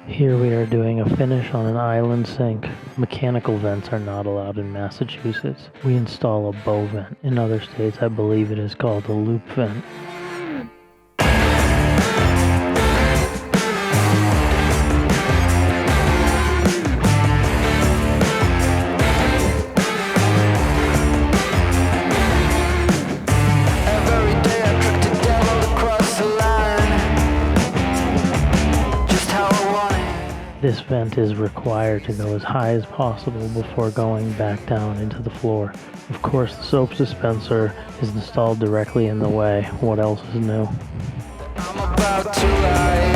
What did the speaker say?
Here we are doing a finish on an island sink. Mechanical vents are not allowed in Massachusetts. We install a bow vent. In other states, I believe it is called a loop vent. This vent is required to go as high as possible before going back down into the floor. Of course, the soap dispenser is installed directly in the way. What else is new? I'm about to lie.